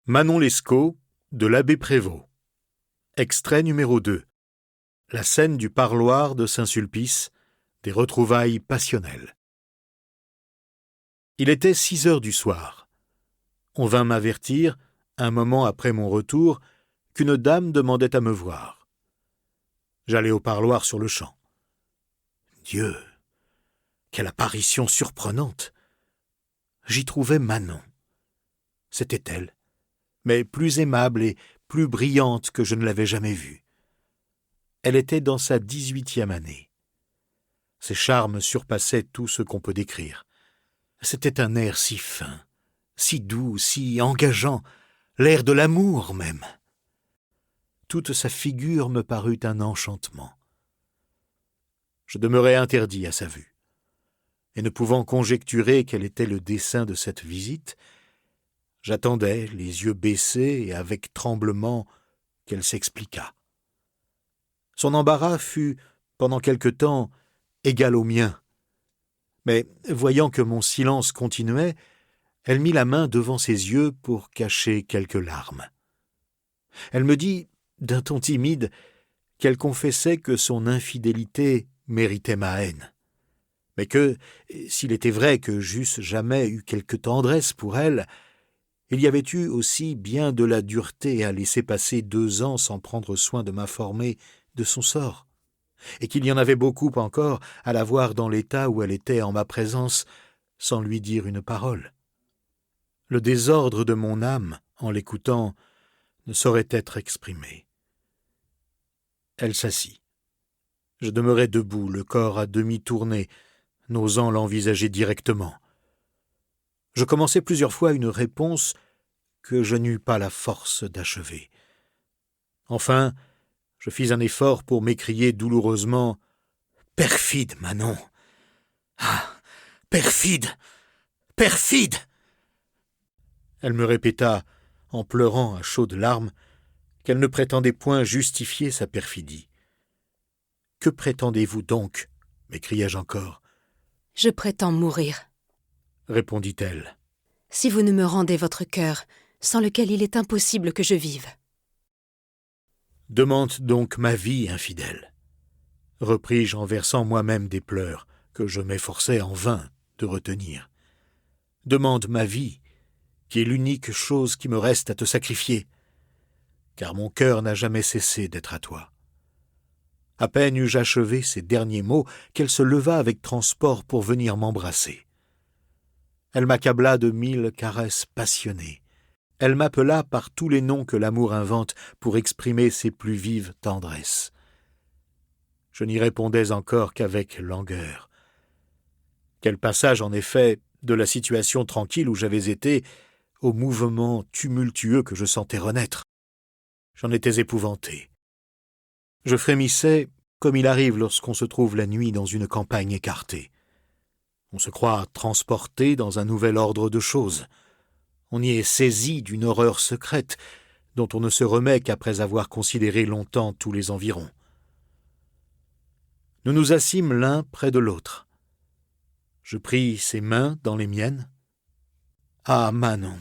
Manon Lescaut, de l'abbé Prévost. Extrait numéro 2. La scène du parloir de Saint-Sulpice, des retrouvailles passionnelles. Il était 6 heures du soir. On vint m'avertir, un moment après mon retour, qu'une dame demandait à me voir. J'allai au parloir sur-le-champ. Dieu, quelle apparition surprenante! J'y trouvais Manon. C'était elle, mais plus aimable et plus brillante que je ne l'avais jamais vue. Elle était dans sa 18e année. Ses charmes surpassaient tout ce qu'on peut décrire. C'était un air si fin, si doux, si engageant, l'air de l'amour même. Toute sa figure me parut un enchantement. Je demeurai interdit à sa vue, et ne pouvant conjecturer quel était le dessein de cette visite, j'attendais, les yeux baissés et avec tremblement, qu'elle s'expliquât. Son embarras fut, pendant quelque temps, égal au mien. Mais, voyant que mon silence continuait, elle mit la main devant ses yeux pour cacher quelques larmes. Elle me dit, d'un ton timide, qu'elle confessait que son infidélité méritait ma haine, mais que, s'il était vrai que j'eusse jamais eu quelque tendresse pour elle, il y avait eu aussi bien de la dureté à laisser passer 2 ans sans prendre soin de m'informer de son sort, et qu'il y en avait beaucoup encore à la voir dans l'état où elle était en ma présence, sans lui dire une parole. Le désordre de mon âme, en l'écoutant, ne saurait être exprimé. Elle s'assit. Je demeurai debout, le corps à demi tourné, n'osant l'envisager directement. Je commençai plusieurs fois une réponse que je n'eus pas la force d'achever. Enfin, je fis un effort pour m'écrier douloureusement « Perfide, Manon ! Ah, perfide ! Perfide !» Elle me répéta, en pleurant à chaudes larmes, qu'elle ne prétendait point justifier sa perfidie. « Que prétendez-vous donc ?» m'écriai-je encore. « Je prétends mourir, » répondit-elle. « si vous ne me rendez votre cœur, sans lequel il est impossible que je vive. » « Demande donc ma vie, infidèle, » repris-je en versant moi-même des pleurs que je m'efforçais en vain de retenir. « Demande ma vie, qui est l'unique chose qui me reste à te sacrifier, car mon cœur n'a jamais cessé d'être à toi. » À peine eus-je achevé ces derniers mots qu'elle se leva avec transport pour venir m'embrasser. Elle m'accabla de 1000 caresses passionnées. Elle m'appela par tous les noms que l'amour invente pour exprimer ses plus vives tendresses. Je n'y répondais encore qu'avec langueur. Quel passage, en effet, de la situation tranquille où j'avais été au mouvement tumultueux que je sentais renaître. J'en étais épouvanté. Je frémissais comme il arrive lorsqu'on se trouve la nuit dans une campagne écartée. On se croit transporté dans un nouvel ordre de choses. On y est saisi d'une horreur secrète dont on ne se remet qu'après avoir considéré longtemps tous les environs. Nous nous assîmes l'un près de l'autre. Je pris ses mains dans les miennes. « Ah, Manon !»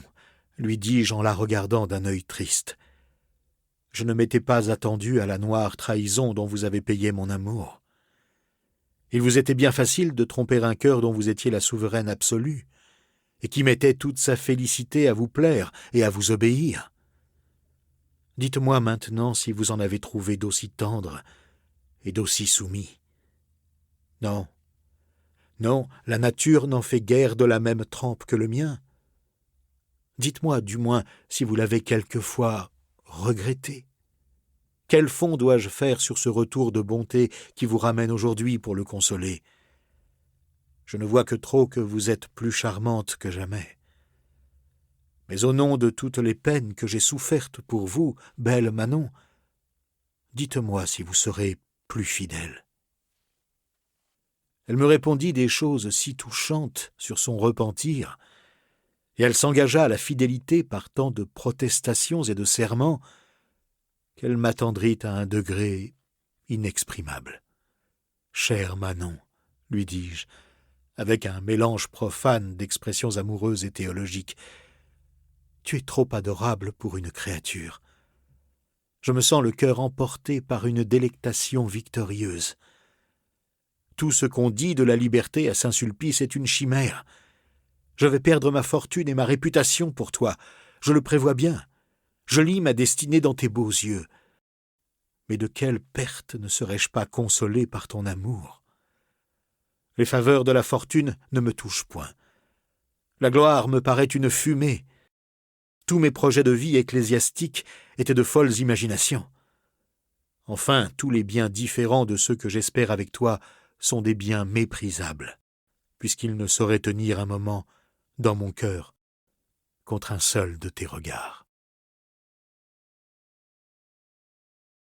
lui dis-je en la regardant d'un œil triste. « Je ne m'étais pas attendu à la noire trahison dont vous avez payé mon amour. Il vous était bien facile de tromper un cœur dont vous étiez la souveraine absolue, et qui mettait toute sa félicité à vous plaire et à vous obéir. Dites-moi maintenant si vous en avez trouvé d'aussi tendre et d'aussi soumis. Non, non, la nature n'en fait guère de la même trempe que le mien. Dites-moi du moins si vous l'avez quelquefois regretté. Quel fond dois-je faire sur ce retour de bonté qui vous ramène aujourd'hui pour le consoler? Je ne vois que trop que vous êtes plus charmante que jamais. Mais au nom de toutes les peines que j'ai souffertes pour vous, belle Manon, dites-moi si vous serez plus fidèle. » Elle me répondit des choses si touchantes sur son repentir, et elle s'engagea à la fidélité par tant de protestations et de serments, qu'elle m'attendrit à un degré inexprimable. « Chère Manon, » lui dis-je, avec un mélange profane d'expressions amoureuses et théologiques, Tu es trop adorable pour une créature. Je me sens le cœur emporté par une délectation victorieuse. Tout ce qu'on dit de la liberté à Saint-Sulpice est une chimère. Je vais perdre ma fortune et ma réputation pour toi. Je le prévois bien. Je lis ma destinée dans tes beaux yeux. Mais de quelle perte ne serais-je pas consolé par ton amour? Les faveurs de la fortune ne me touchent point. La gloire me paraît une fumée. Tous mes projets de vie ecclésiastique étaient de folles imaginations. Enfin, tous les biens différents de ceux que j'espère avec toi sont des biens méprisables, puisqu'ils ne sauraient tenir un moment dans mon cœur contre un seul de tes regards.